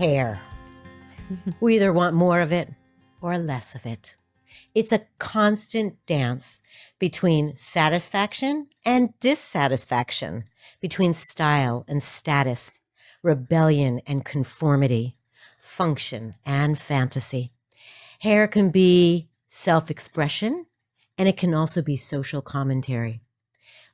hair. We either want more of it or less of it. It's a constant dance between satisfaction and dissatisfaction, between style and status, rebellion and conformity, function and fantasy. Hair can be self-expression, and it can also be social commentary.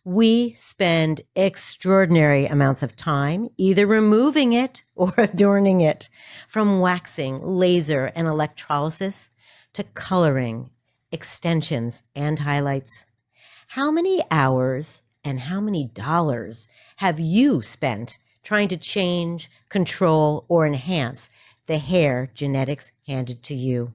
We spend extraordinary amounts of time either removing it or adorning it, from waxing, laser, and electrolysis to coloring, extensions, and highlights. How many hours and how many dollars have you spent trying to change, control, or enhance the hair genetics handed to you?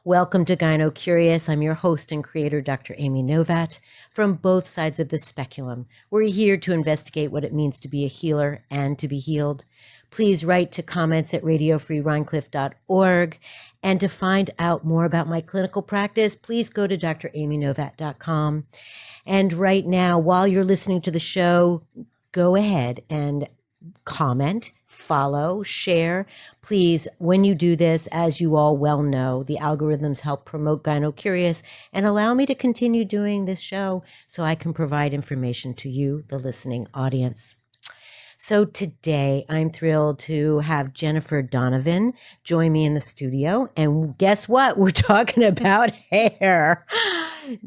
Welcome to GynoCurious. I'm your host and creator, Dr. Amy Novatt. From both sides of the speculum, we're here to investigate what it means to be a healer and to be healed. Please write to comments at radiofreerhinecliffe.org. And to find out more about my clinical practice, please go to dramynovatt.com. And right now, while you're listening to the show, go ahead and comment, follow, share. Please, when you do this, as you all well know, the algorithms help promote GynoCurious and allow me to continue doing this show so I can provide information to you, the listening audience. So today, I'm thrilled to have Jennifer Donovan join me in the studio. And guess what? We're talking about hair.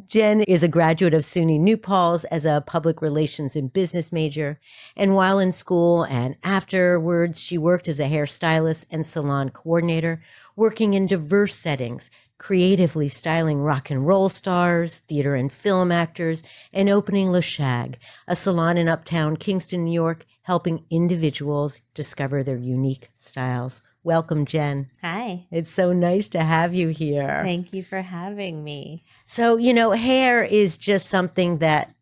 Jen is a graduate of SUNY New Paltz as a public relations and business major. And while in school and afterwards, she worked as a hairstylist and salon coordinator, working in diverse settings, creatively styling rock and roll stars, theater and film actors, and opening Le Shag, a salon in uptown Kingston, New York, helping individuals discover their unique styles. Welcome, Jen. Hi. It's so nice to have you here. Thank you for having me. So, hair is just something that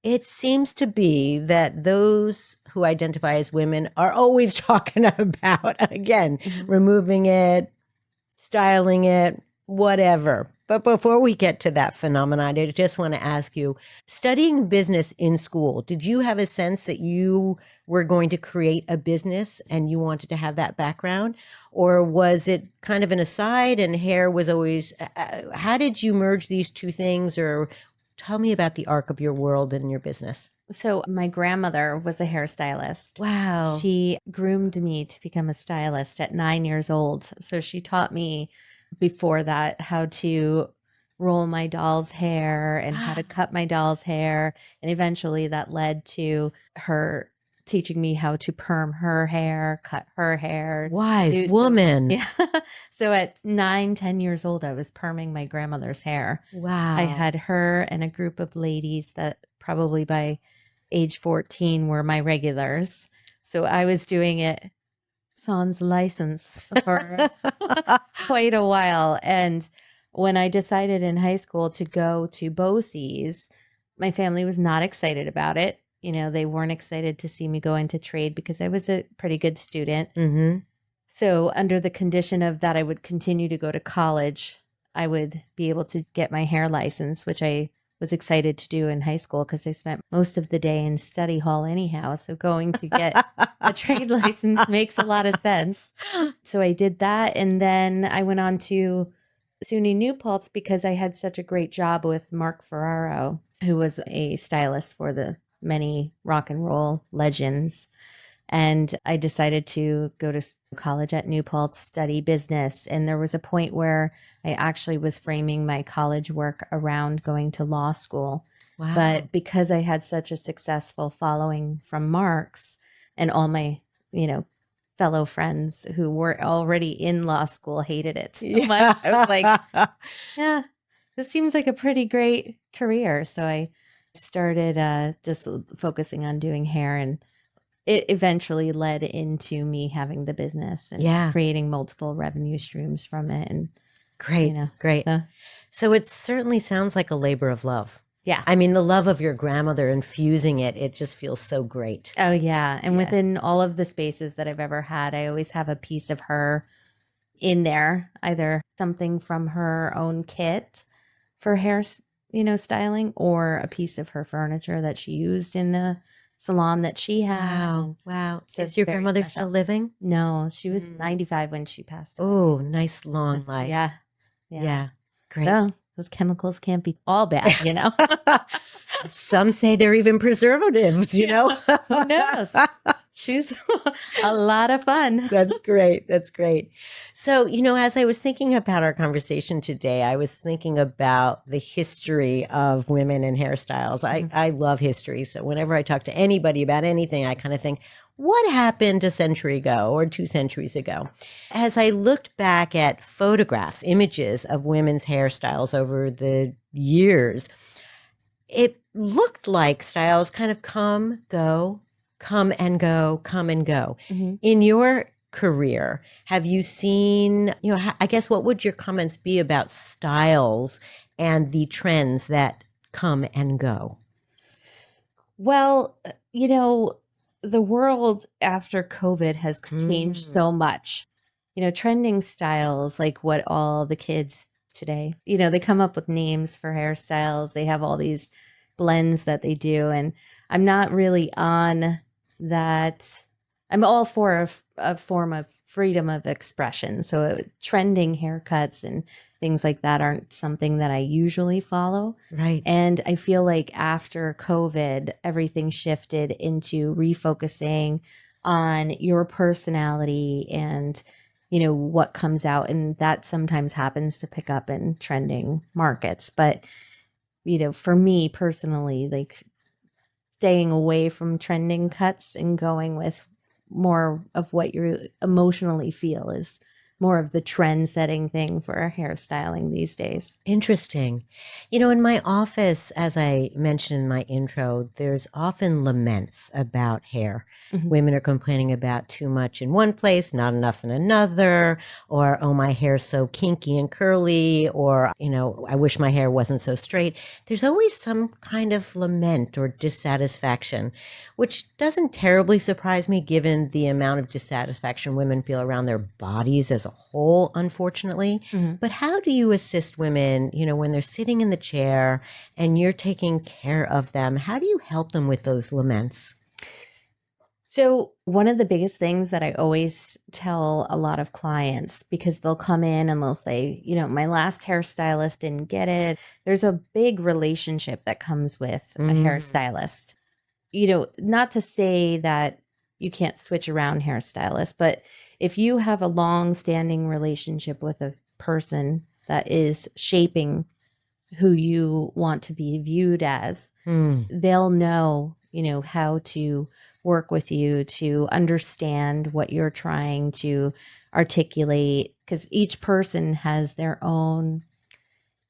it seems to be that those who identify as women are always talking about, again, removing it, styling it, whatever. But before we get to that phenomenon, I just want to ask you, studying business in school, did you have a sense that you were going to create a business and you wanted to have that background? Or was it kind of an aside and hair was always, how did you merge these two things? Or tell me about the arc of your world and your business. So my grandmother was a hairstylist. Wow. She groomed me to become a stylist at 9 years old. So she taught me before that how to roll my doll's hair and how to cut my doll's hair. And eventually that led to her teaching me how to perm her hair, cut her hair. Wise woman. Yeah. So at 9, 10 years old, I was perming my grandmother's hair. Wow. I had her and a group of ladies that probably by age 14 were my regulars. So I was doing it sans license for quite a while. And when I decided in high school to go to BOCES, my family was not excited about it. They weren't excited to see me go into trade because I was a pretty good student. Mm-hmm. So under the condition of that, I would continue to go to college. I would be able to get my hair license, which I was excited to do in high school because I spent most of the day in study hall anyhow. So going to get a trade license makes a lot of sense. So I did that. And then I went on to SUNY New Paltz because I had such a great job with Mark Ferraro, who was a stylist for the many rock and roll legends. And I decided to go to college at New Paltz, study business. And there was a point where I actually was framing my college work around going to law school. Wow. But because I had such a successful following from Mark's and all my, fellow friends who were already in law school hated it so much, I was like, yeah, this seems like a pretty great career. So I started just focusing on doing hair, and it eventually led into me having the business and creating multiple revenue streams from it. And great. So it certainly sounds like a labor of love. Yeah. I mean, the love of your grandmother infusing it just feels so great. Oh, yeah. And within all of the spaces that I've ever had, I always have a piece of her in there, either something from her own kit for hair, styling, or a piece of her furniture that she used in salon that she had. Wow. Wow. So Is it's your very grandmother special. still living? No, she was 95 when she passed away. Oh, nice long life. Yeah. Yeah. Great. So those chemicals can't be all bad, you know? Some say they're even preservatives, you know? Who knows? She's a lot of fun. That's great. That's great. So, as I was thinking about our conversation today, I was thinking about the history of women and hairstyles. I love history. So whenever I talk to anybody about anything, I kind of think, what happened a century ago or 2 centuries ago? As I looked back at photographs, images of women's hairstyles over the years, it looked like styles kind of come, go, come and go, come and go. Mm-hmm. In your career, have you seen, I guess, what would your comments be about styles and the trends that come and go? Well, the world after COVID has changed so much. Trending styles, like what all the kids today, they come up with names for hairstyles. They have all these blends that they do. And I'm not really on that. I'm all for a form of freedom of expression. So trending haircuts and things like that aren't something that I usually follow. Right. And I feel like after COVID, everything shifted into refocusing on your personality and, what comes out. And that sometimes happens to pick up in trending markets. But, for me personally, like staying away from trending cuts and going with more of what you emotionally feel is more of the trend setting thing for hairstyling these days. Interesting. In my office, as I mentioned in my intro, there's often laments about hair. Mhm. Women are complaining about too much in one place, not enough in another, or, oh, my hair's so kinky and curly, or, I wish my hair wasn't so straight. There's always some kind of lament or dissatisfaction, which doesn't terribly surprise me given the amount of dissatisfaction women feel around their bodies as a whole, unfortunately. Mhm. But how do you assist women, when they're sitting in the chair and you're taking care of them? How do you help them with those laments? So one of the biggest things that I always tell a lot of clients, because they'll come in and they'll say, my last hairstylist didn't get it. There's a big relationship that comes with a hairstylist. Not to say that you can't switch around hairstylists, but if you have a long standing relationship with a person that is shaping who you want to be viewed as, they'll know, how to work with you to understand what you're trying to articulate, because each person has their own,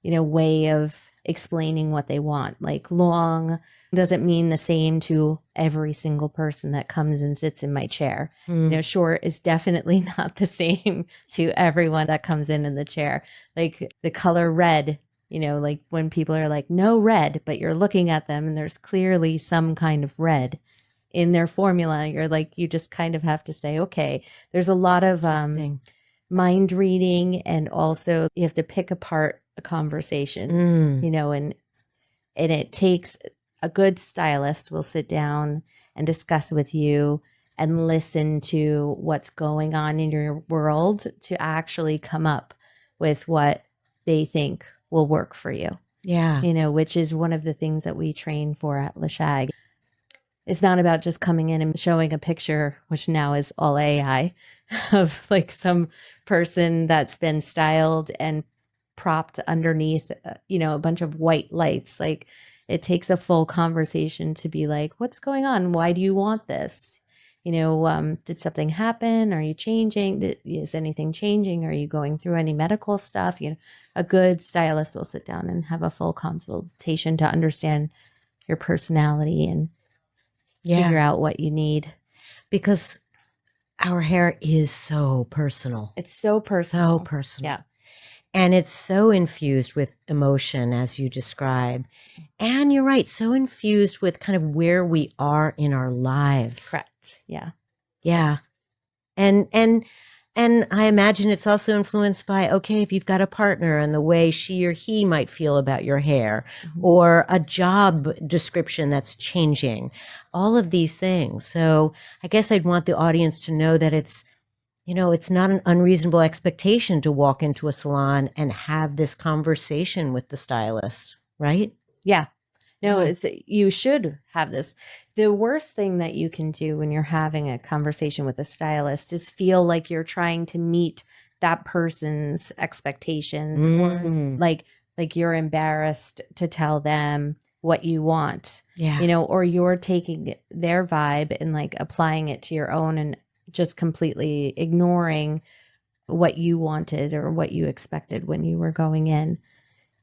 way of explaining what they want. Like long doesn't mean the same to every single person that comes and sits in my chair. Short is definitely not the same to everyone that comes in the chair. Like the color red, like when people are like, no red, but you're looking at them and there's clearly some kind of red in their formula. You're like, you just kind of have to say, okay, there's a lot of mind reading, and also you have to pick apart a conversation, and it takes a good stylist will sit down and discuss with you and listen to what's going on in your world to actually come up with what they think will work for you. Yeah. Which is one of the things that we train for at LaShag. It's not about just coming in and showing a picture, which now is all AI, of like some person that's been styled and propped underneath, a bunch of white lights. Like it takes a full conversation to be like, what's going on? Why do you want this? Did something happen? Are you changing? Is anything changing? Are you going through any medical stuff? A good stylist will sit down and have a full consultation to understand your personality and figure out what you need. Because our hair is so personal. It's so personal. So personal. Yeah. And it's so infused with emotion, as you describe. And you're right, so infused with kind of where we are in our lives. Correct. Yeah. Yeah. And And I imagine it's also influenced by, okay, if you've got a partner and the way she or he might feel about your hair, or a job description that's changing, all of these things. So I guess I'd want the audience to know that it's, it's not an unreasonable expectation to walk into a salon and have this conversation with the stylist, right? Yeah. No, Yeah. you should have this. The worst thing that you can do when you're having a conversation with a stylist is feel like you're trying to meet that person's expectations, or like you're embarrassed to tell them what you want. Yeah. Or you're taking their vibe and like applying it to your own and just completely ignoring what you wanted or what you expected when you were going in.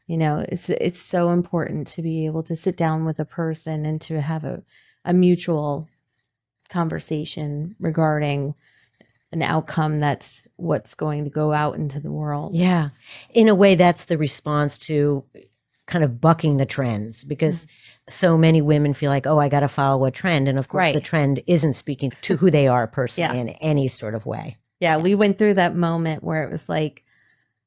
It's so important to be able to sit down with a person and to have a mutual conversation regarding an outcome that's what's going to go out into the world. Yeah. In a way, that's the response to kind of bucking the trends, because so many women feel like, oh, I got to follow a trend. And of course, the trend isn't speaking to who they are personally in any sort of way. Yeah. We went through that moment where it was like,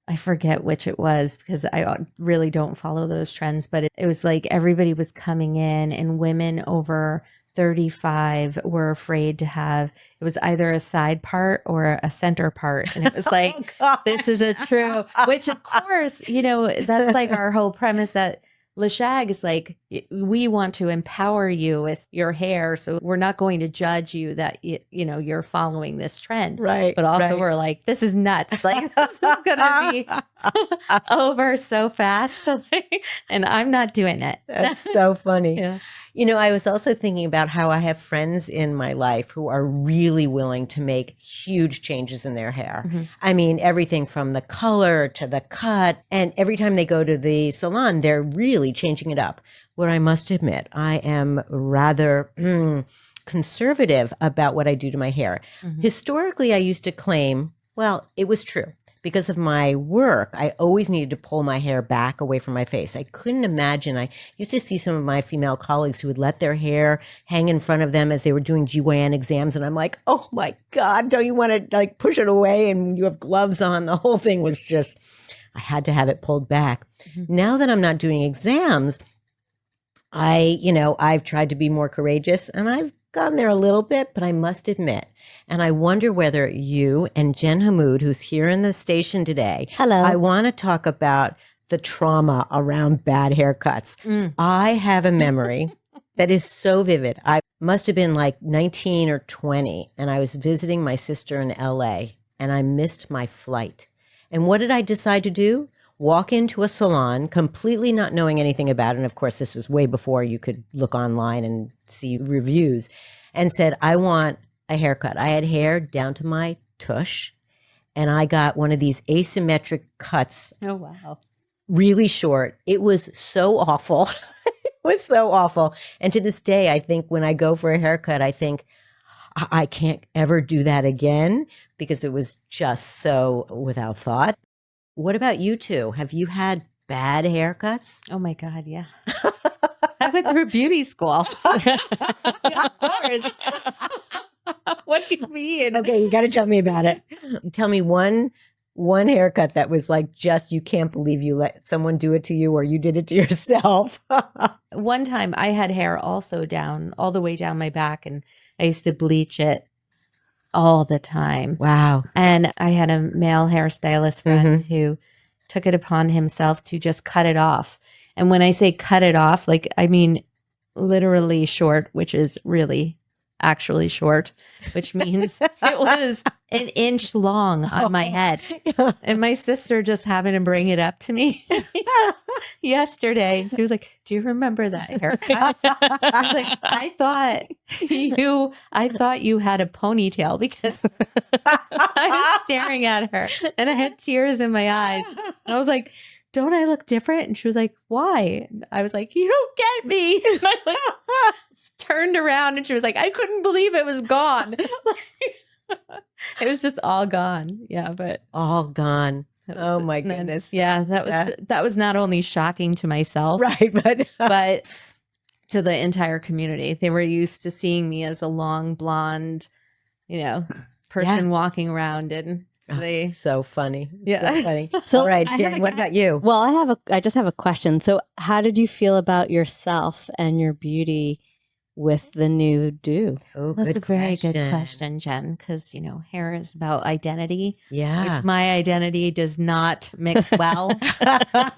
I forget which it was because I really don't follow those trends, but it was like everybody was coming in and women over 35 were afraid to have, it was either a side part or a center part. And it was like, this is a true, which of course, that's like our whole premise at Le Shag is like, we want to empower you with your hair. So we're not going to judge you that, you're following this trend. Right. But also we're like, this is nuts. Like, this is going to be over so fast. And I'm not doing it. That's so funny. Yeah. I was also thinking about how I have friends in my life who are really willing to make huge changes in their hair. Mm-hmm. I mean, everything from the color to the cut. And every time they go to the salon, they're really changing it up. Where I must admit, I am rather conservative about what I do to my hair. Mm-hmm. Historically, I used to claim, well, it was true. Because of my work, I always needed to pull my hair back away from my face. I couldn't imagine. I used to see some of my female colleagues who would let their hair hang in front of them as they were doing GYN exams. And I'm like, oh my God, don't you want to like push it away? And you have gloves on. The whole thing was just, I had to have it pulled back. Mm-hmm. Now that I'm not doing exams, I've tried to be more courageous, and I've gotten there a little bit, but I must admit, and I wonder whether you and Jen Hammoud, who's here in the station today, hello, I want to talk about the trauma around bad haircuts. I have a memory that is so vivid. I must have been like 19 or 20, and I was visiting my sister in LA, and I missed my flight. And what did I decide to do? Walk into a salon completely not knowing anything about it. And of course, this was way before you could look online and see reviews, and said, I want a haircut. I had hair down to my tush, and I got one of these asymmetric cuts. Oh, wow. Really short. It was so awful. It was so awful. And to this day, I think when I go for a haircut, I think I can't ever do that again, because it was just so without thought. What about you two? Have you had bad haircuts? Oh my God, yeah. I went through beauty school. Of course. What do you mean? Okay, you got to tell me about it. Tell me one haircut that was like, just, you can't believe you let someone do it to you, or you did it to yourself. One time I had hair also down, all the way down my back, and I used to bleach it all the time. Wow. And I had a male hairstylist friend who took it upon himself to just cut it off. And when I say cut it off, like, I mean, literally short, which is really actually short, which means it was an inch long on my head. And my sister just happened to bring it up to me yesterday. She was like, do you remember that haircut? I was like, I thought you had a ponytail, because I was staring at her and I had tears in my eyes. And I was like, don't I look different? And she was like, why? And I was like, you don't get me. And I like turned around and she was like, I couldn't believe it was gone. It was just all gone. Yeah, but all gone. Oh my goodness. Yeah, that was not only shocking to myself, right, but to the entire community. They were used to seeing me as a long blonde, person walking around, and They, So funny. Yeah. So funny. So All right, I Jen, have a- what about you? Well, I just have a question. So how did you feel about yourself and your beauty with the new do? Oh, that's good a very good question. question, Jen, because, hair is about identity, Yeah. which my identity does not mix well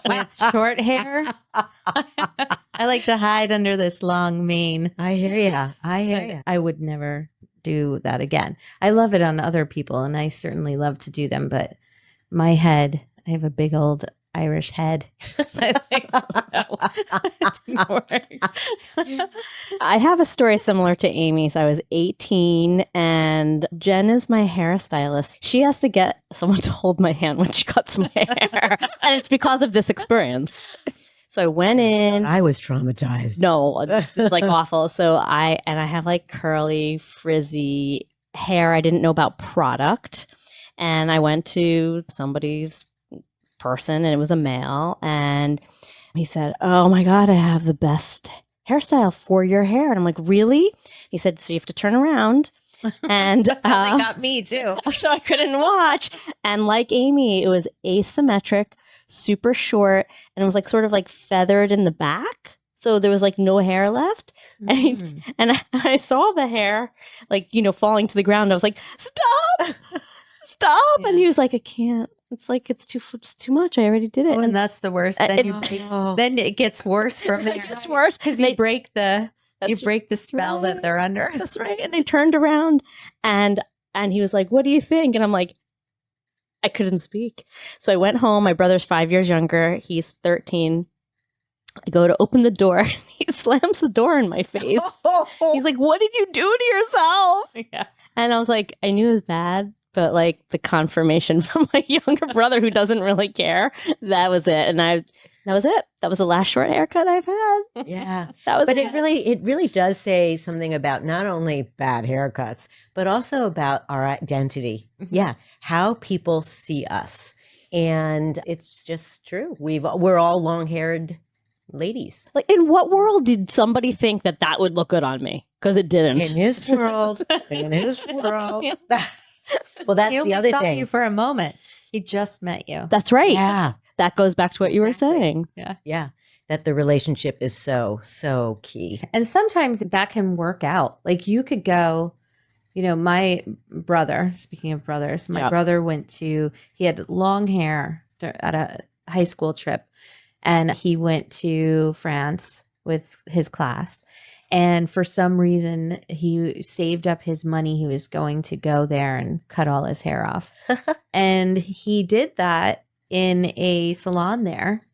with short hair. I like to hide under this long mane. I hear ya. I hear ya. I would never do that again. I love it on other people, and I certainly love to do them, but my head, I have a big old Irish head. I think, no, it didn't work. I have a story similar to Amy's. I was 18 and Jen is my hairstylist. She has to get someone to hold my hand when she cuts my hair. And it's because of this experience. So I went in. I was traumatized. No, it's like awful. So I have like curly, frizzy hair. I didn't know about product. And I went to somebody's person and it was a male. And he said, "Oh my God, I have the best hairstyle for your hair." And I'm like, "Really?" He said, "So you have to turn around." And That's how they got me too. so I couldn't watch. And like Amy, it was asymmetric, super short, and it was like sort of like feathered in the back. So there was like no hair left. And I saw the hair like, falling to the ground. I was like, "Stop, stop." Yeah. And he was like, "I can't. It's like, it's too much. I already did it." And that's the worst. Then it gets worse from there. It gets worse because you break the spell right. that they're under. That's right. And I turned around and he was like, "What do you think?" And I'm like, I couldn't speak. So I went home. My brother's 5 years younger. He's 13. I go to open the door. And he slams the door in my face. He's like, "What did you do to yourself?" Yeah. And I was like, I knew it was bad, but like the confirmation from my younger brother who doesn't really care, that was it. And that was it. That was the last short haircut I've had. Yeah. That was But it. it really does say something about not only bad haircuts, but also about our identity. Mm-hmm. Yeah. How people see us. And it's just true. We're all long-haired ladies. Like, in what world did somebody think that would look good on me? Because it didn't. In his world. In his world. Well, that's He the only other saw thing. you for a moment. He just met you. That's right. Yeah. That goes back to what you were saying. Yeah. That the relationship is so key. And sometimes that can work out. Like you could go, my brother, speaking of brothers, my brother he had long hair at a high school trip, and he went to France with his class. And for some reason, he saved up his money. He was going to go there and cut all his hair off. And he did that in a salon there,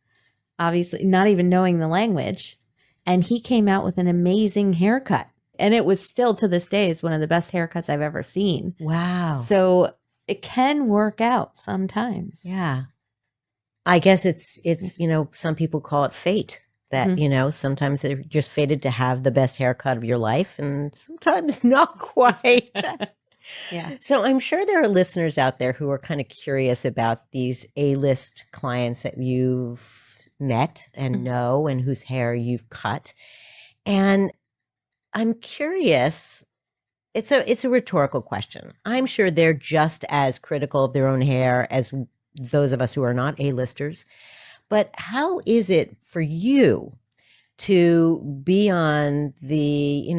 obviously not even knowing the language. And he came out with an amazing haircut. And it was still to this day is one of the best haircuts I've ever seen. Wow. So it can work out sometimes. Yeah. I guess it's some people call it fate. That, sometimes they're just fated to have the best haircut of your life and sometimes not quite. Yeah. So I'm sure there are listeners out there who are kind of curious about these A-list clients that you've met and know and whose hair you've cut. And I'm curious, it's a rhetorical question. I'm sure they're just as critical of their own hair as those of us who are not A-listers. But how is it for you to be on the,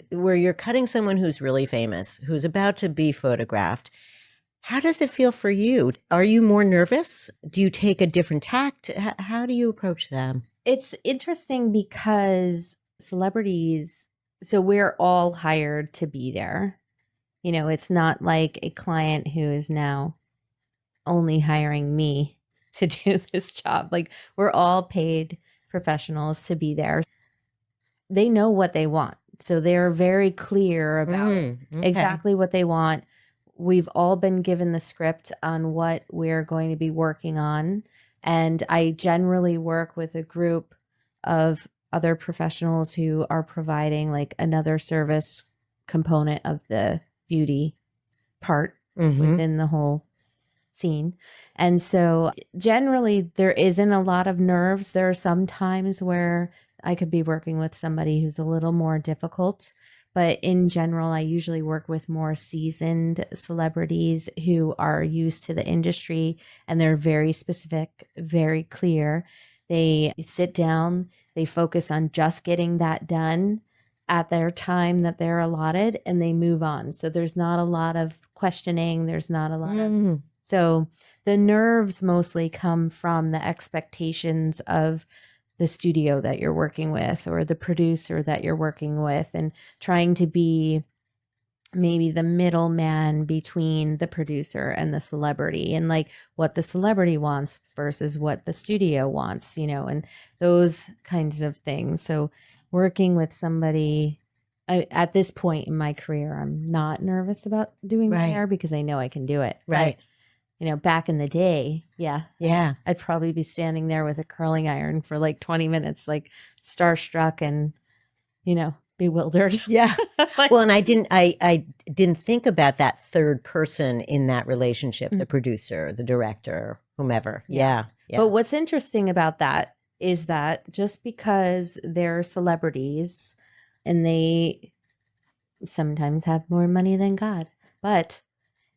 where you're cutting someone who's really famous, who's about to be photographed? How does it feel for you? Are you more nervous? Do you take a different tact? How do you approach them? It's interesting because celebrities, so we're all hired to be there. It's not like a client who is now only hiring me to do this job. Like we're all paid professionals to be there. They know what they want. So they're very clear about exactly what they want. We've all been given the script on what we're going to be working on. And I generally work with a group of other professionals who are providing like another service component of the beauty part within the whole scene. And so generally there isn't a lot of nerves. There are some times where I could be working with somebody who's a little more difficult, But in general, I usually work with more seasoned celebrities who are used to the industry and they're very specific, very clear. They sit down, they focus on just getting that done at their time that they're allotted, and they move on. So there's not a lot of questioning. There's not a lot of, so the nerves mostly come from the expectations of the studio that you're working with or the producer that you're working with, and trying to be maybe the middleman between the producer and the celebrity, and like what the celebrity wants versus what the studio wants, and those kinds of things. So working with somebody at this point in my career, I'm not nervous about doing my hair because I know I can do it. Right. But, back in the day, Yeah. I'd probably be standing there with a curling iron for like 20 minutes, like starstruck and, bewildered. Yeah. Well, and I didn't think about that third person in that relationship, the producer, the director, whomever. Yeah. But what's interesting about that is that just because they're celebrities and they sometimes have more money than God, but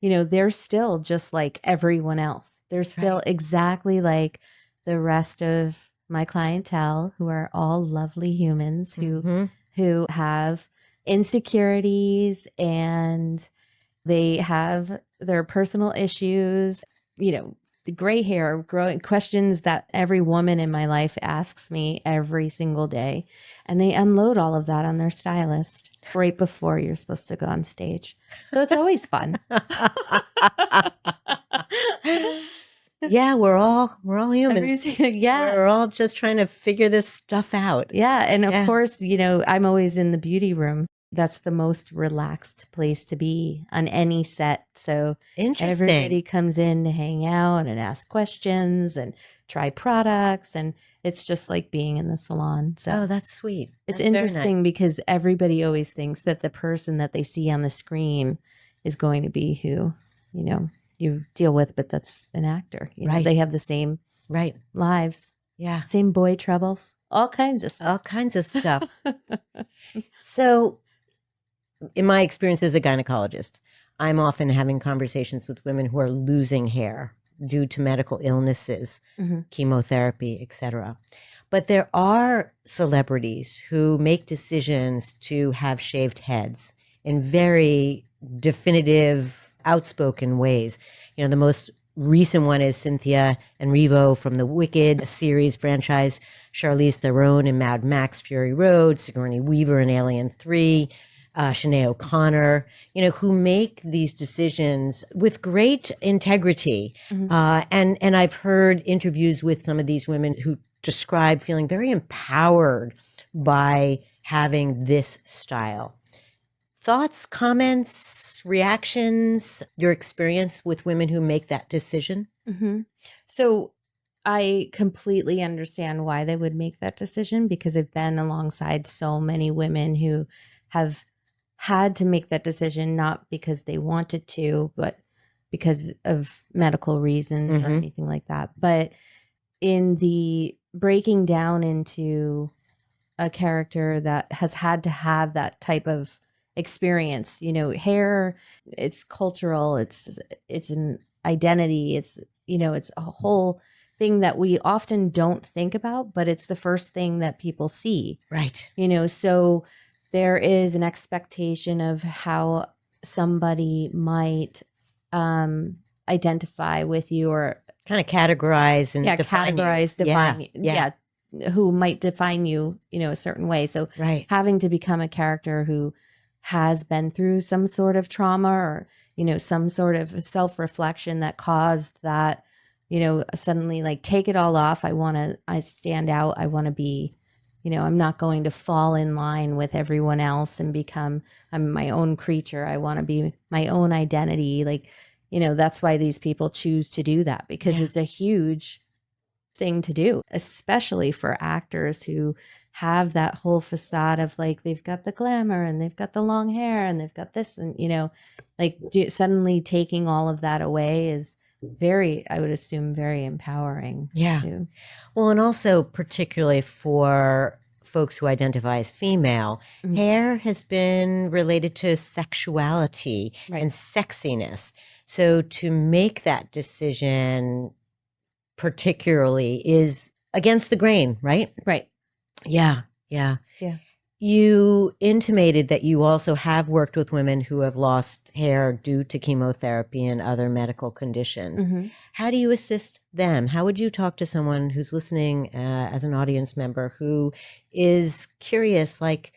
they're still just like everyone else. They're still exactly like the rest of my clientele, who are all lovely humans who have insecurities, and they have their personal issues, the gray hair, growing questions that every woman in my life asks me every single day. And they unload all of that on their stylist right before you're supposed to go on stage. So it's always fun. Yeah, we're all humans. Yeah. We're all just trying to figure this stuff out. Yeah. And of course, I'm always in the beauty room. That's the most relaxed place to be on any set. So everybody comes in to hang out and ask questions and try products. And it's just like being in the salon. So that's sweet. It's interesting because everybody always thinks that the person that they see on the screen is going to be who, you deal with, but that's an actor. They have the same lives. Yeah. Same boy troubles, all kinds of stuff. So in my experience as a gynecologist, I'm often having conversations with women who are losing hair due to medical illnesses, chemotherapy, etc. But there are celebrities who make decisions to have shaved heads in very definitive, outspoken ways. The most recent one is Cynthia Erivo from the Wicked series franchise, Charlize Theron in Mad Max Fury Road, Sigourney Weaver in Alien 3, Sinead O'Connor, who make these decisions with great integrity. And I've heard interviews with some of these women who describe feeling very empowered by having this style. Thoughts, comments, reactions, your experience with women who make that decision? So I completely understand why they would make that decision, because I've been alongside so many women who have had to make that decision, not because they wanted to, but because of medical reasons or anything like that. But in the breaking down into a character that has had to have that type of experience, hair, it's cultural, it's an identity, it's a whole thing that we often don't think about, but it's the first thing that people see. Right. So there is an expectation of how somebody might identify with you, or kind of categorize and define you. Who might define you, a certain way. So having to become a character who has been through some sort of trauma, or, some sort of self-reflection that caused that, suddenly like take it all off. I stand out. I want to be, I'm not going to fall in line with everyone else and I'm my own creature. I want to be my own identity. Like, that's why these people choose to do that, because it's a huge thing to do, especially for actors who have that whole facade of like, they've got the glamour and they've got the long hair and they've got this, and, suddenly taking all of that away is I would assume, very empowering. Yeah. Too. Well, and also particularly for folks who identify as female, Mhm. hair has been related to sexuality Right. and sexiness. So to make that decision particularly is against the grain, right? Right. Yeah, yeah. Yeah. You intimated that you also have worked with women who have lost hair due to chemotherapy and other medical conditions. Mhm. How do you assist them? How would you talk to someone who's listening as an audience member who is curious, like,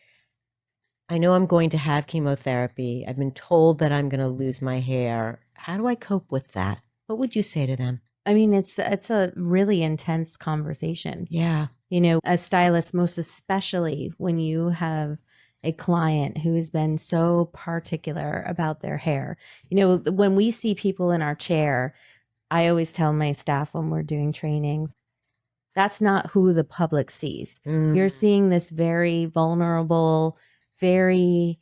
I know I'm going to have chemotherapy. I've been told that I'm going to lose my hair. How do I cope with that? What would you say to them? I mean, it's a really intense conversation. Yeah. You know, as stylists, most especially when you have a client who has been so particular about their hair. You know, when we see people in our chair, I always tell my staff when we're doing trainings, that's not who the public sees. You're seeing this very vulnerable, very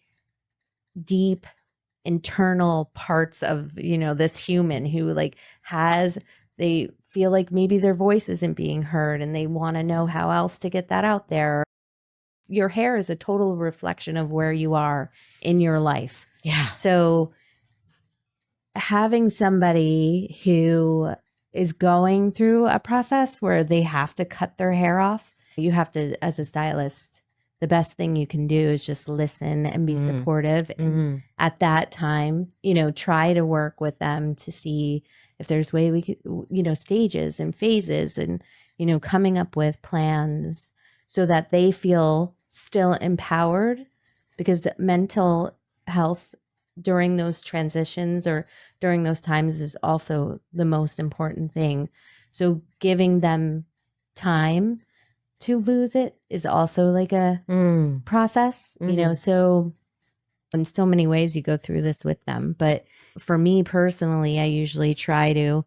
deep internal parts of, you know, this human who like they feel like maybe their voice isn't being heard and they want to know how else to get that out there. Your hair is a total reflection of where you are in your life. Yeah. So having somebody who is going through a process where they have to cut their hair off, you have to, as a stylist, the best thing you can do is just listen and be supportive. And at that time, you know, try to work with them to see if there's way we could, you know, stages and phases and, you know, coming up with plans so that they feel still empowered, because the mental health during those transitions or during those times is also the most important thing. So giving them time to lose it is also like a process, you know. So in so many ways you go through this with them. But for me personally, I usually try to,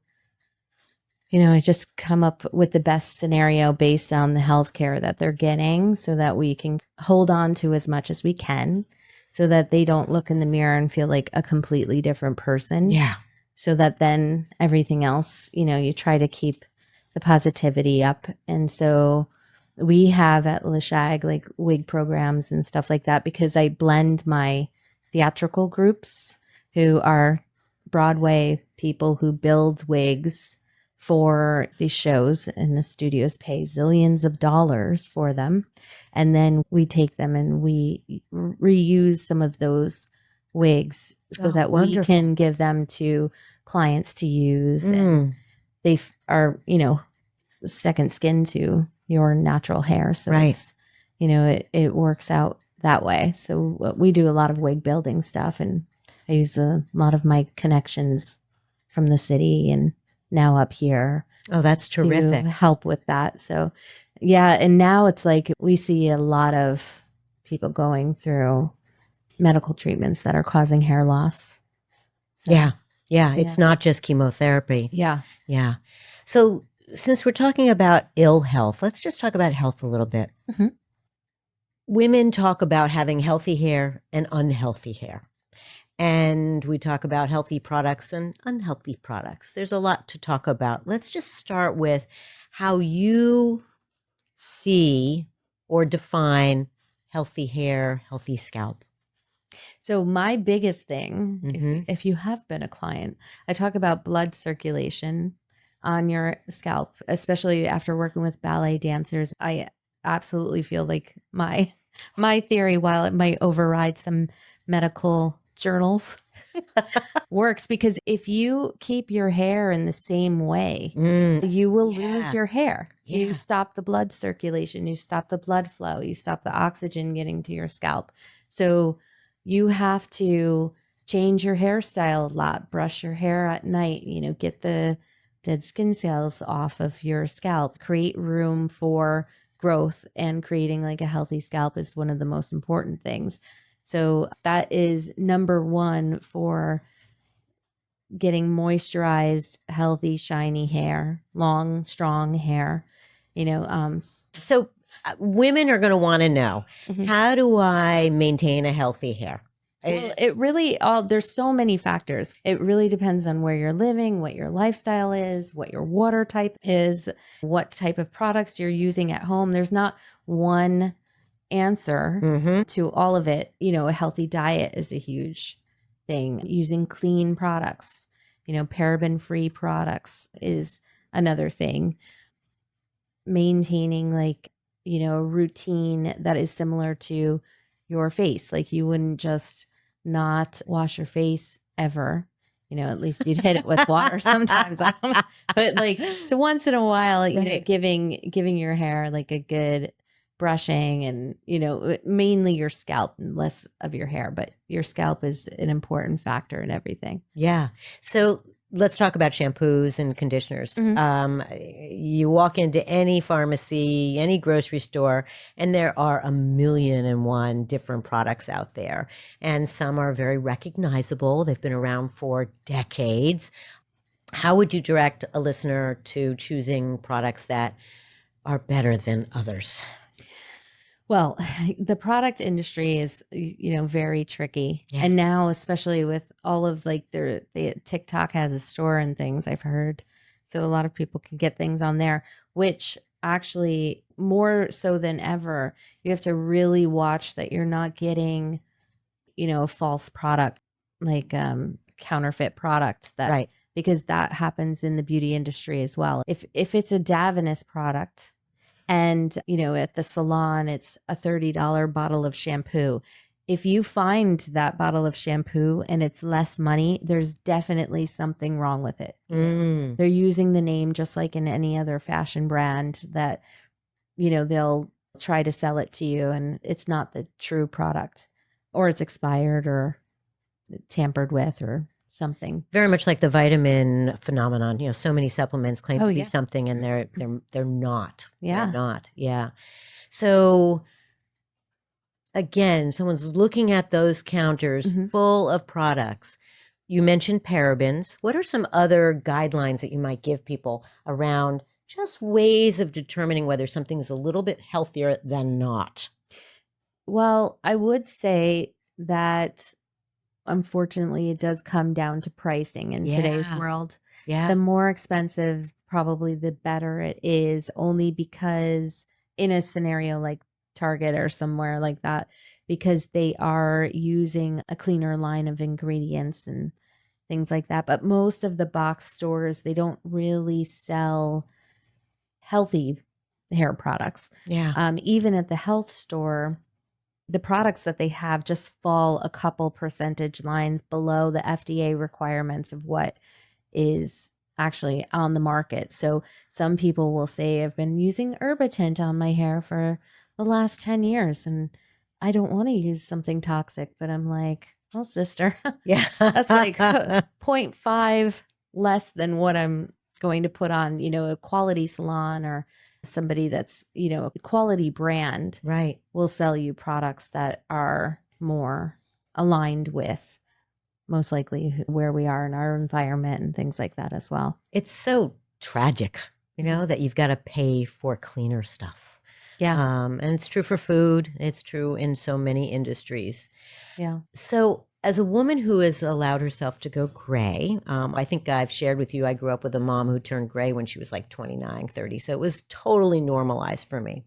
you know, I just come up with the best scenario based on the healthcare that they're getting so that we can hold on to as much as we can so that they don't look in the mirror and feel like a completely different person. Yeah. So that then everything else, you know, you try to keep the positivity up. And so we have at Lashag like wig programs and stuff like that because I blend my theatrical groups who are Broadway people who build wigs for these shows, and the studios pay zillions of dollars for them. And then we take them and we reuse some of those wigs so that we can give them to clients to use. And they are, you know, second skin to your natural hair. So it's, you know, it works out that way. So we do a lot of wig building stuff, and I use a lot of my connections from the city and now up here. Oh, that's terrific. To help with that. So yeah. And now it's like we see a lot of people going through medical treatments that are causing hair loss. So, yeah. It's not just chemotherapy. Yeah. Yeah. So since we're talking about ill health, let's just talk about health a little bit. Women talk about having healthy hair and unhealthy hair. And we talk about healthy products and unhealthy products. There's a lot to talk about. Let's just start with how you see or define healthy hair, healthy scalp. So my biggest thing, if you have been a client, I talk about blood circulation on your scalp, especially after working with ballet dancers. I absolutely feel like my theory, while it might override some medical journals, works, because if you keep your hair in the same way, you will lose your hair. You stop the blood circulation, you stop the blood flow, you stop the oxygen getting to your scalp. So you have to change your hairstyle a lot, brush your hair at night, you know, get the dead skin cells off of your scalp, create room for growth, and creating like a healthy scalp is one of the most important things. So that is number one for getting moisturized, healthy, shiny hair, long, strong hair, you know. So women are going to want to know, how do I maintain a healthy hair? Well, it really there's so many factors. It really depends on where you're living, what your lifestyle is, what your water type is, what type of products you're using at home. There's not one answer Mm-hmm. to all of it. A healthy diet is a huge thing. Using clean products, paraben-free products is another thing. Maintaining a routine that is similar to your face. Like you wouldn't just not wash your face ever. At least you'd hit it with water sometimes. I don't know. But the once in a while, Right. giving your hair like a good brushing and, mainly your scalp and less of your hair, but your scalp is an important factor in everything. Yeah. So let's talk about shampoos and conditioners. You walk into any pharmacy, any grocery store, and there are 1,000,001 different products out there. And some are very recognizable. They've been around for decades. How would you direct a listener to choosing products that are better than others? Well, the product industry is, very tricky. Yeah. And now, especially with all of their TikTok has a store and things, I've heard. So a lot of people can get things on there, which actually more so than ever, you have to really watch that you're not getting, a false product, counterfeit product that, Right. because that happens in the beauty industry as well. If it's a Davines product, and, at the salon, it's a $30 bottle of shampoo. If you find that bottle of shampoo and it's less money, there's definitely something wrong with it. They're using the name just like in any other fashion brand that, they'll try to sell it to you and it's not the true product, or it's expired or tampered with or something. Very much like the vitamin phenomenon. So many supplements claim to be yeah. something and they're not. Yeah. They're not. Yeah. So again, someone's looking at those counters full of products. You mentioned parabens. What are some other guidelines that you might give people around just ways of determining whether something is a little bit healthier than not? Well, I would say that unfortunately, it does come down to pricing in today's world. Yeah. The more expensive, probably the better it is, only because in a scenario like Target or somewhere like that, because they are using a cleaner line of ingredients and things like that. But most of the box stores, they don't really sell healthy hair products. Yeah. Even at the health store, the products that they have just fall a couple percentage lines below the FDA requirements of what is actually on the market. So some people will say, I've been using Herbitint on my hair for the last 10 years and I don't want to use something toxic. But I'm like, well, sister, Yeah. that's like 0.5 less than what I'm going to put on, a quality salon or somebody that's, a quality brand. Right. Will sell you products that are more aligned with most likely where we are in our environment and things like that as well. It's so tragic, that you've got to pay for cleaner stuff. Yeah. And it's true for food. It's true in so many industries. Yeah. So as a woman who has allowed herself to go gray, I think I've shared with you, I grew up with a mom who turned gray when she was like 29, 30. So it was totally normalized for me.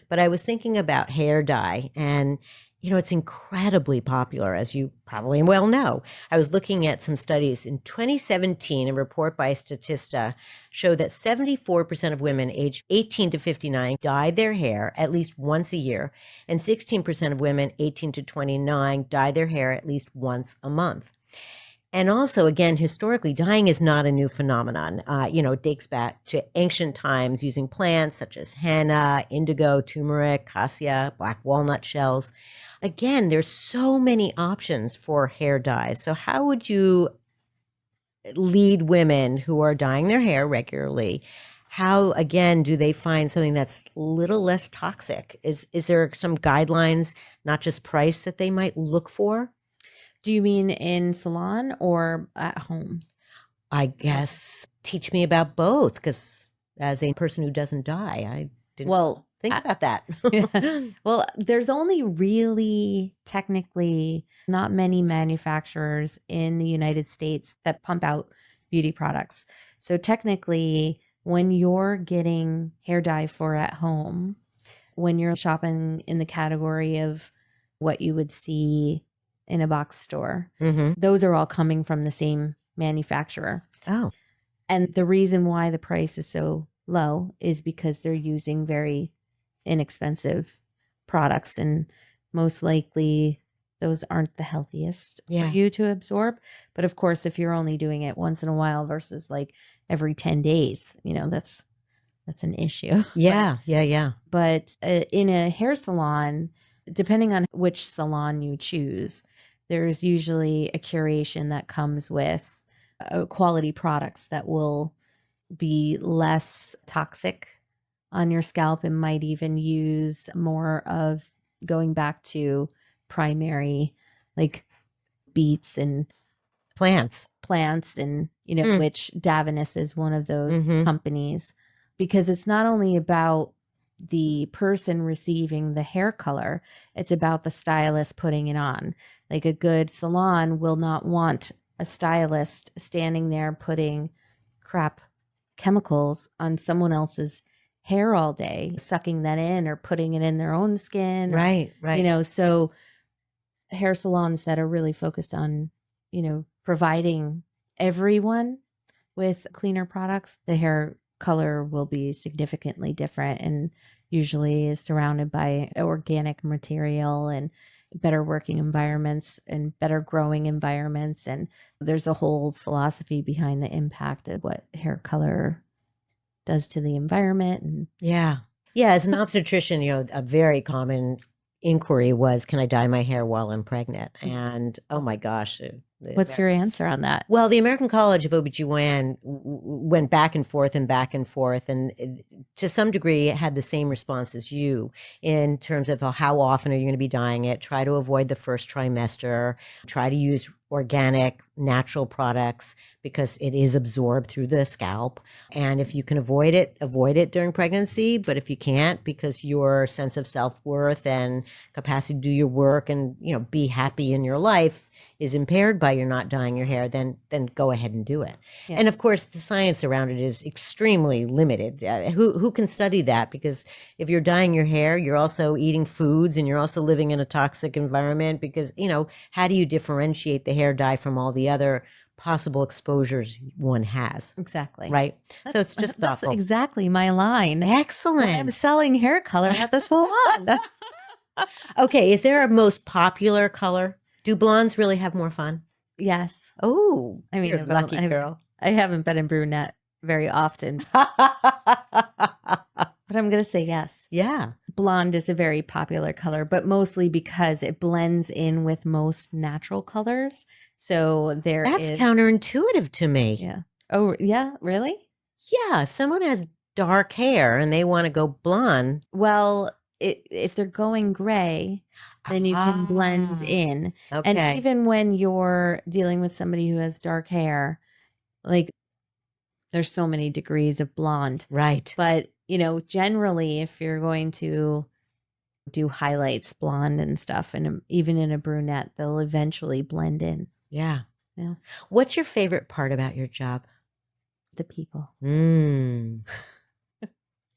But I was thinking about hair dye and, it's incredibly popular, as you probably well know. I was looking at some studies. In 2017, a report by Statista showed that 74% of women aged 18 to 59 dyed their hair at least once a year, and 16% of women 18 to 29 dye their hair at least once a month. And also, again, historically, dyeing is not a new phenomenon. It dates back to ancient times using plants such as henna, indigo, turmeric, cassia, black walnut shells. Again, there's so many options for hair dyes. So how would you lead women who are dyeing their hair regularly? How, again, do they find something that's a little less toxic? Is there some guidelines, not just price, that they might look for? Do you mean in salon or at home? I guess teach me about both, because as a person who doesn't dye, I didn't think about that. Well, there's only really technically not many manufacturers in the United States that pump out beauty products. So technically, when you're getting hair dye for at home, when you're shopping in the category of what you would see in a box store, those are all coming from the same manufacturer. Oh. And the reason why the price is so low is because they're using very inexpensive products, and most likely those aren't the healthiest for you to absorb. But of course, if you're only doing it once in a while versus like every 10 days, that's an issue. Yeah. But in a hair salon, depending on which salon you choose, there's usually a curation that comes with quality products that will be less toxic on your scalp and might even use more of going back to primary, like beets and plants, and which Davinus is one of those companies, because it's not only about the person receiving the hair color, it's about the stylist putting it on. Like a good salon will not want a stylist standing there putting crap chemicals on someone else's hair all day, sucking that in or putting it in their own skin. Right. So hair salons that are really focused on, providing everyone with cleaner products, the hair color will be significantly different and usually is surrounded by organic material and better working environments and better growing environments. And there's a whole philosophy behind the impact of what hair color does to the environment. And yeah, as an obstetrician, a very common inquiry was, can I dye my hair while I'm pregnant? And oh my gosh. What's your answer on that? Well, the American College of OBGYN went back and forth, and to some degree it had the same response as you in terms of how often are you going to be dyeing it. Try to avoid the first trimester. Try to use organic, natural products because it is absorbed through the scalp. And if you can avoid it during pregnancy. But if you can't, because your sense of self-worth and capacity to do your work and, be happy in your life is impaired by your not dyeing your hair, then go ahead and do it. Yeah. And of course, the science around it is extremely limited. Who can study that? Because if you're dyeing your hair, you're also eating foods and you're also living in a toxic environment because, how do you differentiate the hair dye from all the other possible exposures one has? Exactly. Right? So it's just thoughtful. That's exactly my line. Excellent. I'm selling hair color at the salon. Okay. Is there a most popular color? Do blondes really have more fun? Yes. Oh, I mean, you're a lucky girl. I haven't been in brunette very often, but I'm going to say yes. Yeah. Blonde is a very popular color, but mostly because it blends in with most natural colors. So that's counterintuitive to me. Yeah. Oh, yeah. Really? Yeah. If someone has dark hair and they want to go blonde. Well, if they're going gray, then you can blend in. Okay. And even when you're dealing with somebody who has dark hair, like there's so many degrees of blonde. Right. But, generally, if you're going to do highlights, blonde and stuff, and even in a brunette, they'll eventually blend in. Yeah. What's your favorite part about your job? The people.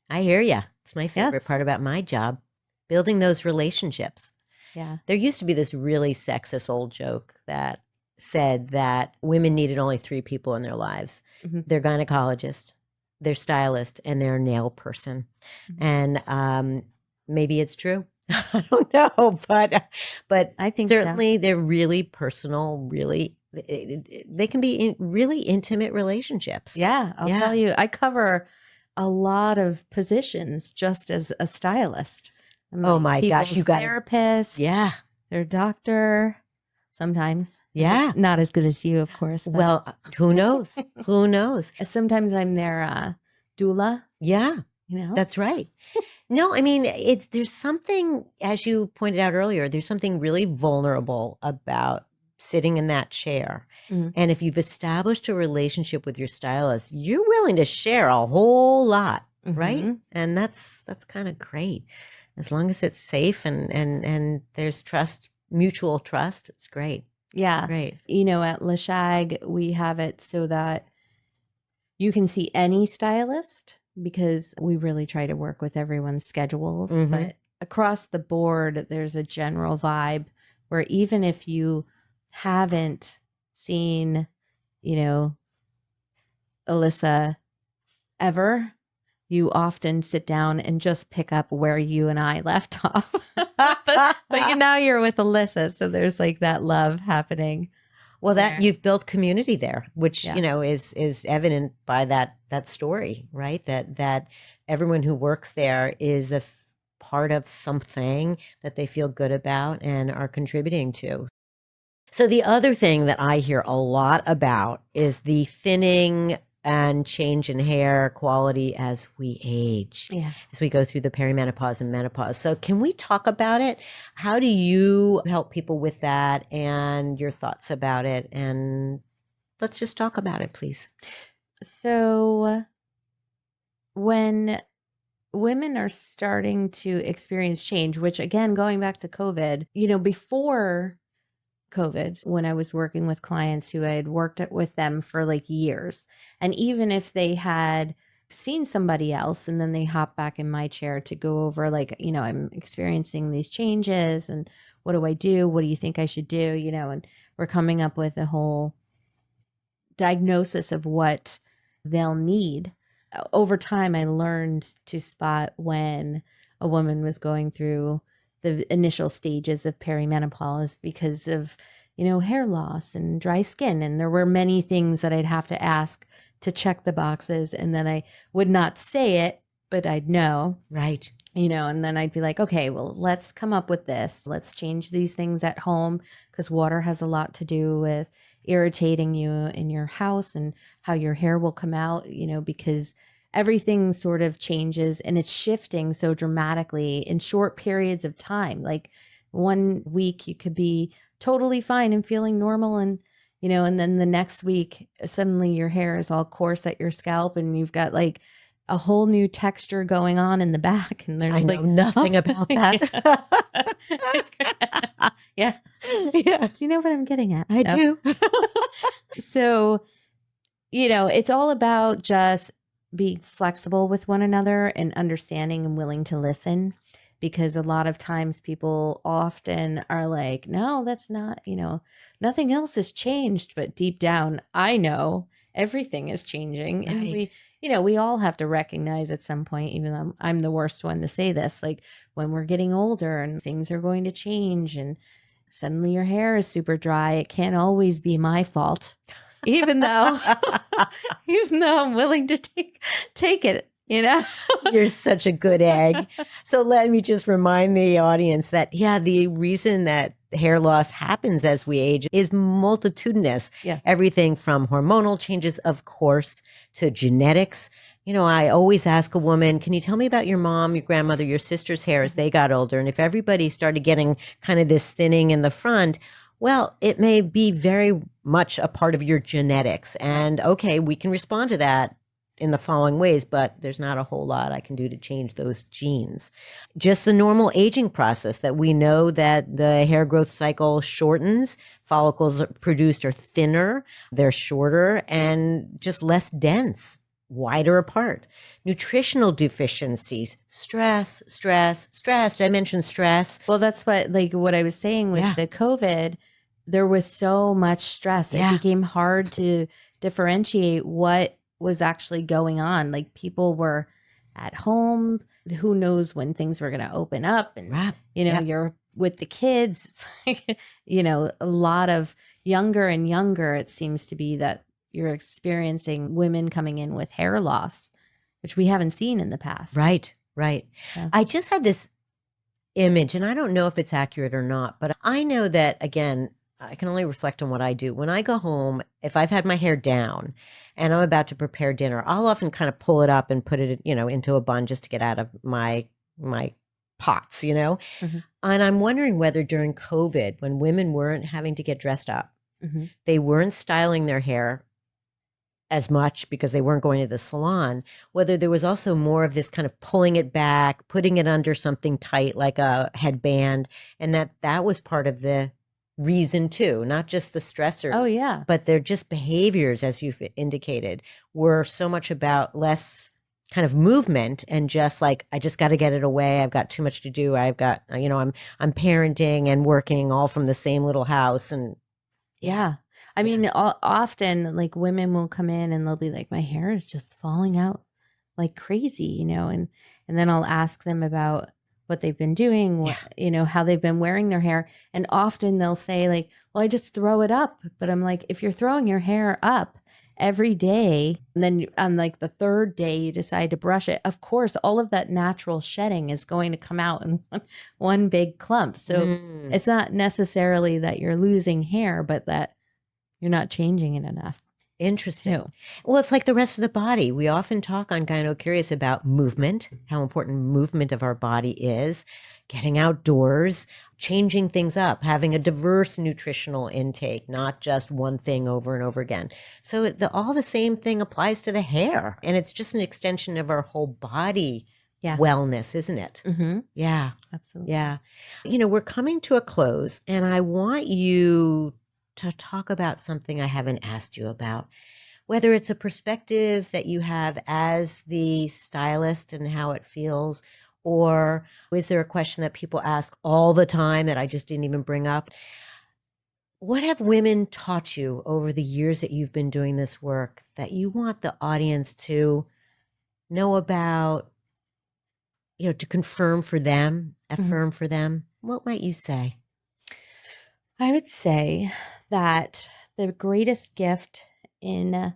I hear you. It's my favorite part about my job, building those relationships. Yeah. There used to be this really sexist old joke that said that women needed only 3 people in their lives. Their gynecologist, their stylist, and their nail person. And maybe it's true. I don't know, but I think certainly they're really personal, they can be really intimate relationships. Yeah, I'll tell you, I cover a lot of positions just as a stylist. Oh my gosh, you got therapist. Yeah. Their doctor. Sometimes. Yeah. Not as good as you, of course. Well, who knows? Who knows? Sometimes I'm their doula. Yeah. That's right. No, I mean, there's something, as you pointed out earlier, there's something really vulnerable about sitting in that chair. And if you've established a relationship with your stylist, you're willing to share a whole lot, right? And that's kind of great. As long as it's safe and there's trust, mutual trust, it's great. Yeah. Great. At LaShag, we have it so that you can see any stylist because we really try to work with everyone's schedules. Mhm. But across the board, there's a general vibe where even if you haven't seen, Alyssa ever, you often sit down and just pick up where you and I left off. but now you're with Alyssa, so there's like that love happening. Well, that there. you've built community there, which Yeah. is evident by that story, right? That everyone who works there is part of something that they feel good about and are contributing to. So the other thing that I hear a lot about is the thinning and change in hair quality as we age, Yeah. as we go through the perimenopause and menopause. So can we talk about it? How do you help people with that and your thoughts about it? And let's just talk about it, please. So when women are starting to experience change, which again, going back to COVID, before COVID, when I was working with clients who I had worked with them for like years, and even if they had seen somebody else and then they hop back in my chair to go over like, I'm experiencing these changes and what do I do? What do you think I should do? And we're coming up with a whole diagnosis of what they'll need. Over time, I learned to spot when a woman was going through the initial stages of perimenopause because of, hair loss and dry skin. And there were many things that I'd have to ask to check the boxes. And then I would not say it, but I'd know. Right. And then I'd be like, okay, well, let's come up with this. Let's change these things at home because water has a lot to do with irritating you in your house and how your hair will come out, because everything sort of changes and it's shifting so dramatically in short periods of time. Like 1 week you could be totally fine and feeling normal and and then the next week suddenly your hair is all coarse at your scalp and you've got like a whole new texture going on in the back and there's I know like nothing about that. yeah. Yeah, Do you know what I'm getting at? I No. do. So, it's all about just being flexible with one another and understanding and willing to listen because a lot of times people often are like, no, that's not, nothing else has changed. But deep down, I know everything is changing. And Right. we all have to recognize at some point, even though I'm the worst one to say this, like when we're getting older and things are going to change and suddenly your hair is super dry, it can't always be my fault. Even though I'm willing to take it, You're such a good egg. So let me just remind the audience that, the reason that hair loss happens as we age is multitudinous. Yeah. Everything from hormonal changes, of course, to genetics. I always ask a woman, can you tell me about your mom, your grandmother, your sister's hair as they got older? And if everybody started getting kind of this thinning in the front, well, it may be very much a part of your genetics. And okay, we can respond to that in the following ways, but there's not a whole lot I can do to change those genes. Just the normal aging process that we know that the hair growth cycle shortens, follicles produced are thinner, they're shorter, and just less dense, wider apart. Nutritional deficiencies, stress. Did I mention stress? Well, that's what I was saying with the COVID, there was so much stress. Yeah. It became hard to differentiate what was actually going on. Like people were at home. Who knows when things were going to open up? And, Right. you're with the kids. It's like, a lot of younger and younger, it seems to be that you're experiencing women coming in with hair loss, which we haven't seen in the past. Right. Yeah. I just had this image, and I don't know if it's accurate or not, but I know that, again, I can only reflect on what I do. When I go home, if I've had my hair down and I'm about to prepare dinner, I'll often kind of pull it up and put it, into a bun just to get out of my pots, Mhm. And I'm wondering whether during COVID, when women weren't having to get dressed up, Mhm. they weren't styling their hair as much because they weren't going to the salon, whether there was also more of this kind of pulling it back, putting it under something tight like a headband, and that was part of the reason too, not just the stressors. Oh, yeah. But they're just behaviors, as you've indicated, were so much about less kind of movement and just like, I just got to get it away. I've got too much to do. I've got, I'm parenting and working all from the same little house. And Yeah. I mean, often like women will come in and they'll be like, my hair is just falling out like crazy, and then I'll ask them about what they've been doing, how they've been wearing their hair. And often they'll say like, well, I just throw it up. But I'm like, if you're throwing your hair up every day, and then on like the third day you decide to brush it, of course, all of that natural shedding is going to come out in one big clump. So it's not necessarily that you're losing hair, but that you're not changing it enough. Interesting. Well, it's like the rest of the body. We often talk on GynoCurious about movement, how important movement of our body is, getting outdoors, changing things up, having a diverse nutritional intake, not just one thing over and over again. So all the same thing applies to the hair, and it's just an extension of our whole body wellness, isn't it? Mm-hmm. Yeah. Absolutely. Yeah. We're coming to a close, and I want you to talk about something I haven't asked you about, whether it's a perspective that you have as the stylist and how it feels, or is there a question that people ask all the time that I just didn't even bring up? What have women taught you over the years that you've been doing this work that you want the audience to know about, to confirm for them, affirm for them? What might you say? I would say that the greatest gift in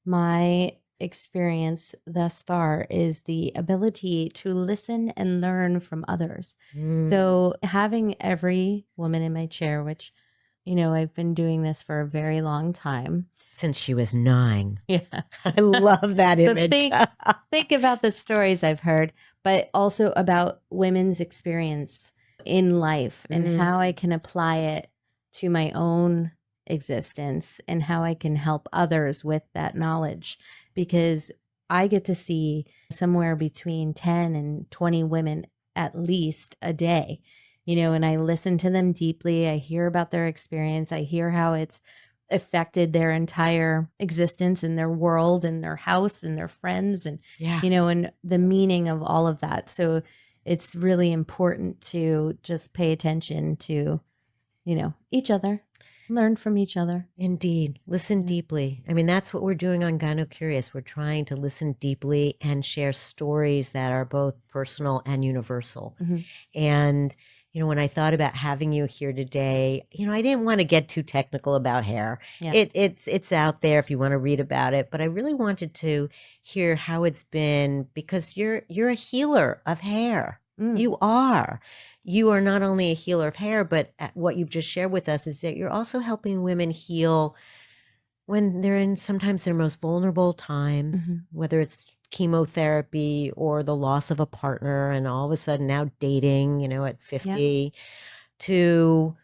my experience thus far is the ability to listen and learn from others. So having every woman in my chair, which, I've been doing this for a very long time. Since she was 9. Yeah. I love that image. Think about the stories I've heard, but also about women's experience in life and how I can apply it to my own existence and how I can help others with that knowledge, because I get to see somewhere between 10 and 20 women at least a day, and I listen to them deeply. I hear about their experience. I hear how it's affected their entire existence and their world and their house and their friends and, and the meaning of all of that. So it's really important to just pay attention to, each other, learn from each other. Indeed. Listen deeply. I mean, that's what we're doing on GynoCurious. We're trying to listen deeply and share stories that are both personal and universal. And, when I thought about having you here today, I didn't want to get too technical about hair. It's out there if you want to read about it, but I really wanted to hear how it's been, because you're a healer of hair. You are. You are not only a healer of hair, but what you've just shared with us is that you're also helping women heal when they're in sometimes their most vulnerable times, whether it's chemotherapy or the loss of a partner, and all of a sudden now dating, at 50, to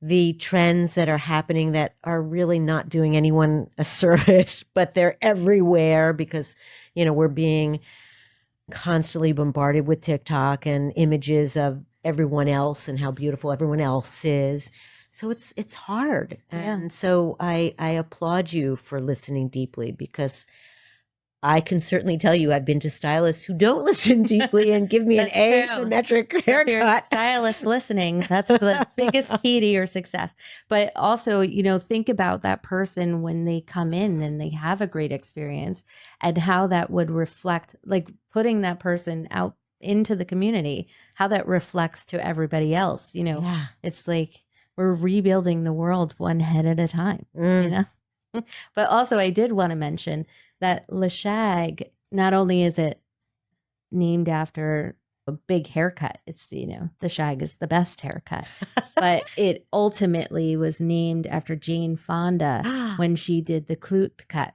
the trends that are happening that are really not doing anyone a service, but they're everywhere because, we're being constantly bombarded with TikTok and images of everyone else and how beautiful everyone else is. So it's hard. And so I applaud you for listening deeply, because I can certainly tell you I've been to stylists who don't listen deeply and give me an asymmetric haircut. If you're a stylist listening, that's the biggest key to your success. But also, think about that person when they come in and they have a great experience, and how that would reflect, like putting that person out into the community, how that reflects to everybody else. It's like we're rebuilding the world one head at a time, But also I did want to mention that Le Shag, not only is it named after a big haircut, it's, the shag is the best haircut, but it ultimately was named after Jane Fonda when she did the Clute cut.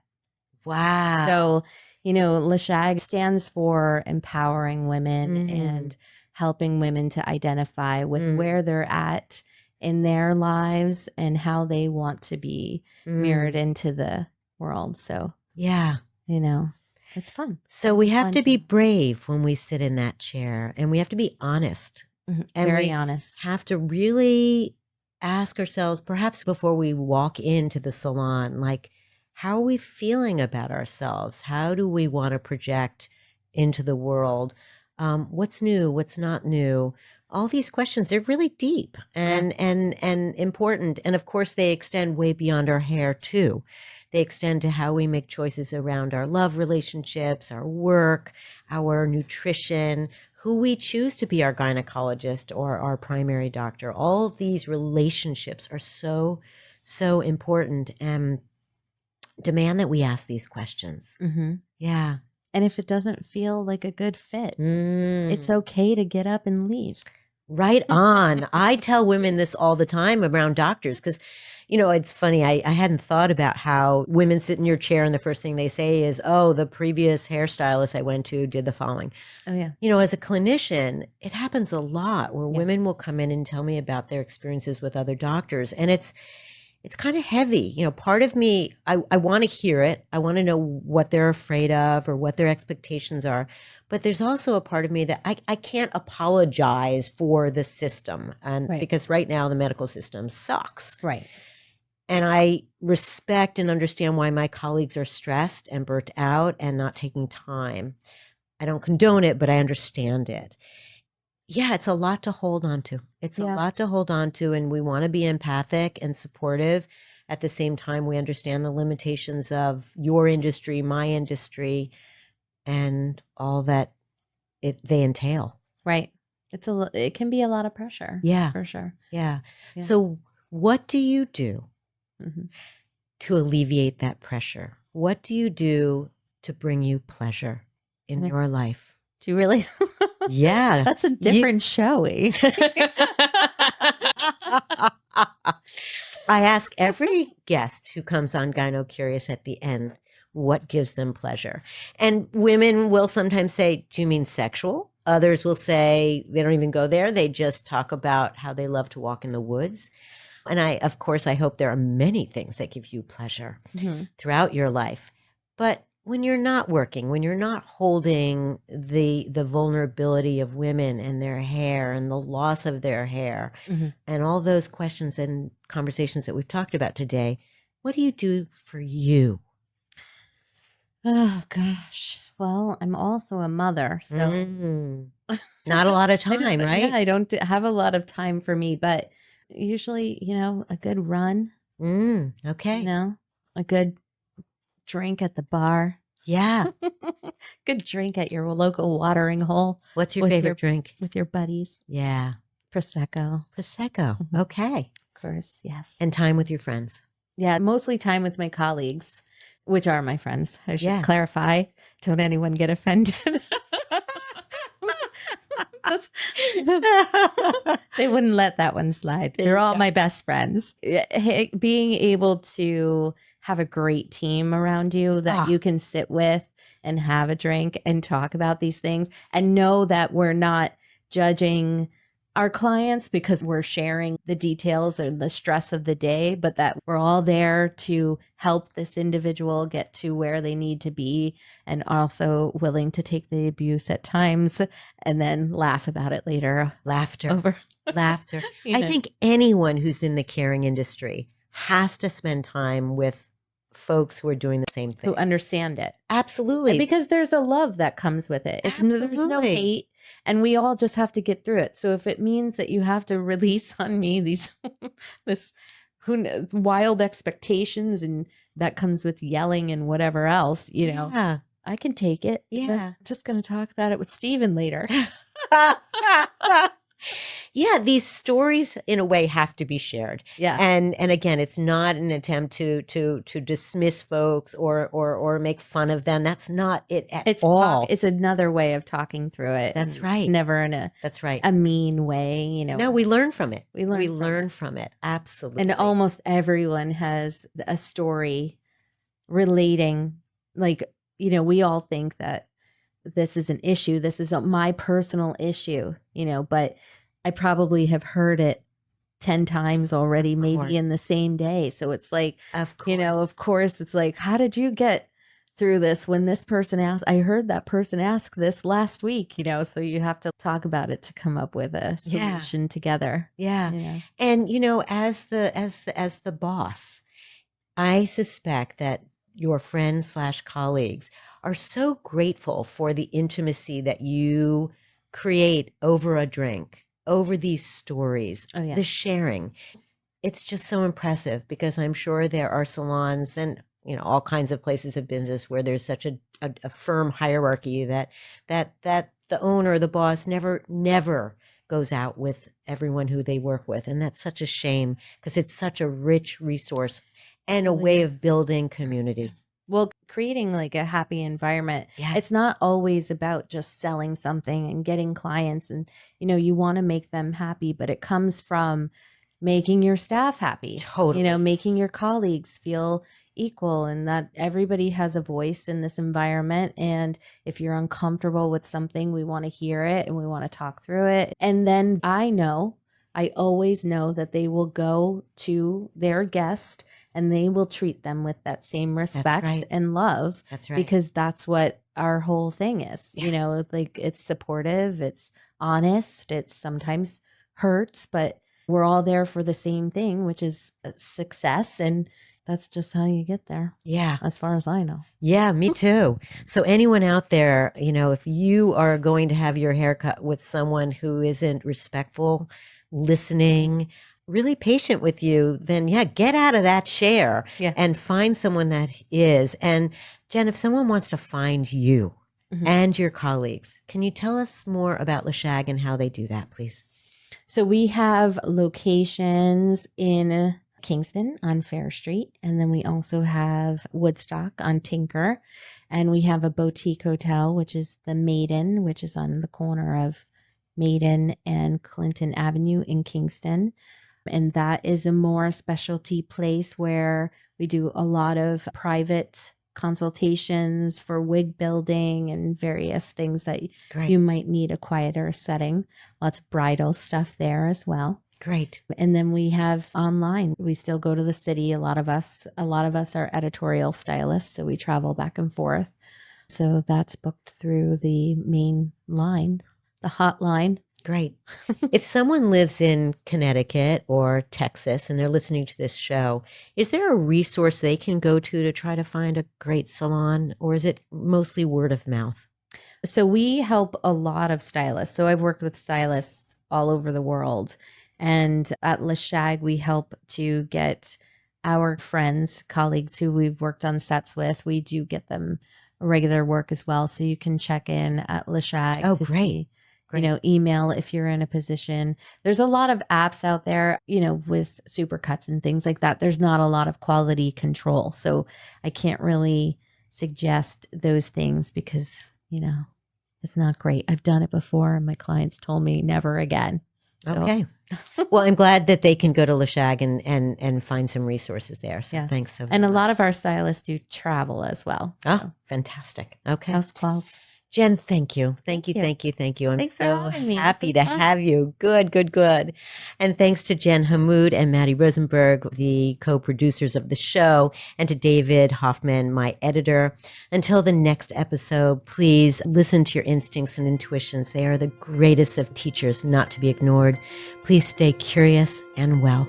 Wow. So, Le Shag stands for empowering women and helping women to identify with where they're at in their lives and how they want to be mirrored into the world. So, it's fun. So we have to be brave when we sit in that chair, and we have to be honest. And very honest. Have to really ask ourselves, perhaps before we walk into the salon, like, How are we feeling about ourselves? How do we want to project into the world? What's new? What's not new? All these questions, they're really deep and important. And of course, they extend way beyond our hair too. They extend to how we make choices around our love relationships, our work, our nutrition, who we choose to be our gynecologist or our primary doctor. All of these relationships are so, so important and demand that we ask these questions. Mm-hmm. Yeah. And if it doesn't feel like a good fit, Mm. it's okay to get up and leave. Right on. I tell women this all the time around doctors because, you know, it's funny. I hadn't thought about how women sit in your chair and the first thing they say is, oh, the previous hairstylist I went to did the following. Oh, yeah. You know, as a clinician, it happens a lot where Yeah. women will come in and tell me about their experiences with other doctors. And it's kind of heavy. You know, part of me, I want to hear it. I want to know what they're afraid of or what their expectations are. But there's also a part of me that I can't apologize for the system. And Right. because right now the medical system sucks. Right. And I respect and understand why my colleagues are stressed and burnt out and not taking time. I don't condone it, but I understand it. Yeah, it's a lot to hold on to. It's a Yeah. lot to hold on to, and we want to be empathic and supportive. At the same time, we understand the limitations of your industry, my industry, and all that they entail. Right. It can be a lot of pressure. Yeah. For sure. Yeah. Yeah. So what do you do Mm-hmm. to alleviate that pressure? What do you do to bring you pleasure in your life? Do you really? Yeah. That's a different show. I ask every guest who comes on GynoCurious at the end, what gives them pleasure? And women will sometimes say, do you mean sexual? Others will say they don't even go there. They just talk about how they love to walk in the woods. And of course, I hope there are many things that give you pleasure Mm-hmm. throughout your life. But when you're not working, when you're not holding the vulnerability of women and their hair and the loss of their hair Mm-hmm. and all those questions and conversations that we've talked about today, what do you do for you? Oh, gosh. Well, I'm also a mother, so Not a lot of I don't- time, right? Yeah, I don't have a lot of time for me, but usually, a good run, Okay. a good drink at the bar, Yeah. good drink at your local watering hole What's your With favorite your- drink? with your buddies, Yeah. Prosecco, Prosecco. Mhm. Okay. of course. Yes. And time with your friends. Yeah, mostly time with my colleagues, which are my friends. I should Yeah. clarify. Don't anyone get offended. They wouldn't let that one slide. There They're you all go. my best friends. Being able to have a great team around you that you can sit with and have a drink and talk about these things and know that we're not judging our clients because we're sharing the details and the stress of the day, but that we're all there to help this individual get to where they need to be and also willing to take the abuse at times and then laugh about it later. Laughter. Over. Laughter. You I know. think anyone who's in the caring industry has to spend time with folks who are doing the same thing. Who understand it. Absolutely. Because there's a love that comes with it. There's no Absolutely. hate, and we all just have to get through it. So if it means that you have to release on me this wild expectations, and that comes with yelling and whatever else, Yeah. I can take it. Yeah. I'm just going to talk about it with Steven later. Yeah, these stories in a way have to be shared. Yeah. And again, it's not an attempt to dismiss folks or make fun of them. That's not it at all. It's another way of talking through it. That's and right. Never in That's right. a mean way, No, we learn from it. We learn from it. Absolutely. And almost everyone has a story relating, like, we all think that this is an issue. This is my personal issue, but I probably have heard it 10 times already, maybe in the same day. So it's like, of course. Of course, it's like, how did you get through this when this person asked? I heard that person ask this last week, so you have to talk about it to come up with a solution together. Yeah. And, as the boss, I suspect that your friends slash colleagues are so grateful for the intimacy that you create over a drink, over these stories, Oh, yeah. the sharing. It's just so impressive because I'm sure there are salons and all kinds of places of business where there's such a firm hierarchy that the owner, the boss never goes out with everyone who they work with. And that's such a shame because it's such a rich resource and a Really way is. of building community. Well, creating like a happy environment, Yeah. it's not always about just selling something and getting clients. And, you want to make them happy, but it comes from making your staff happy, Totally. making your colleagues feel equal and that everybody has a voice in this environment. And if you're uncomfortable with something, we want to hear it and we want to talk through it. And then I always know that they will go to their guest and they will treat them with that same respect right. and love. That's right. Because that's what our whole thing is. Yeah. Like it's supportive, it's honest, it's sometimes hurts, but we're all there for the same thing, which is success. And that's just how you get there. Yeah. As far as I know. Yeah, me too. So anyone out there, if you are going to have your hair cut with someone who isn't respectful, listening, really patient with you, then get out of that chair and find someone that is. And Jen, if someone wants to find you and your colleagues, can you tell us more about Le Shag and how they do that, please? So we have locations in Kingston on Fair Street. And then we also have Woodstock on Tinker. And we have a boutique hotel, which is the Maiden, which is on the corner of Maiden and Clinton Avenue in Kingston. And that is a more specialty place where we do a lot of private consultations for wig building and various things that you might need a quieter setting. Lots of bridal stuff there as well. Great. And then we have online. We still go to the city. A lot of us are editorial stylists, so we travel back and forth. So that's booked through the main line, the hotline. Great. If someone lives in Connecticut or Texas and they're listening to this show, is there a resource they can go to try to find a great salon, or is it mostly word of mouth? So we help a lot of stylists. So I've worked with stylists all over the world. And at Le Shag, we help to get our friends, colleagues who we've worked on sets with. We do get them regular work as well. So you can check in at Le Shag. Oh, great. Email if you're in a position. There's a lot of apps out there, with supercuts and things like that. There's not a lot of quality control. So I can't really suggest those things because, it's not great. I've done it before and my clients told me never again. So. Okay. Well, I'm glad that they can go to Le Shag and find some resources there. So thanks so much. And a lot of our stylists do travel as well. Oh, fantastic. Okay. House calls. Jen, thank you. Thank you. I'm Thanks so for having me. happy to have you. Good. And thanks to Jen Hammoud and Maddie Rosenberg, the co-producers of the show, and to David Hoffman, my editor. Until the next episode, please listen to your instincts and intuitions. They are the greatest of teachers not to be ignored. Please stay curious and well.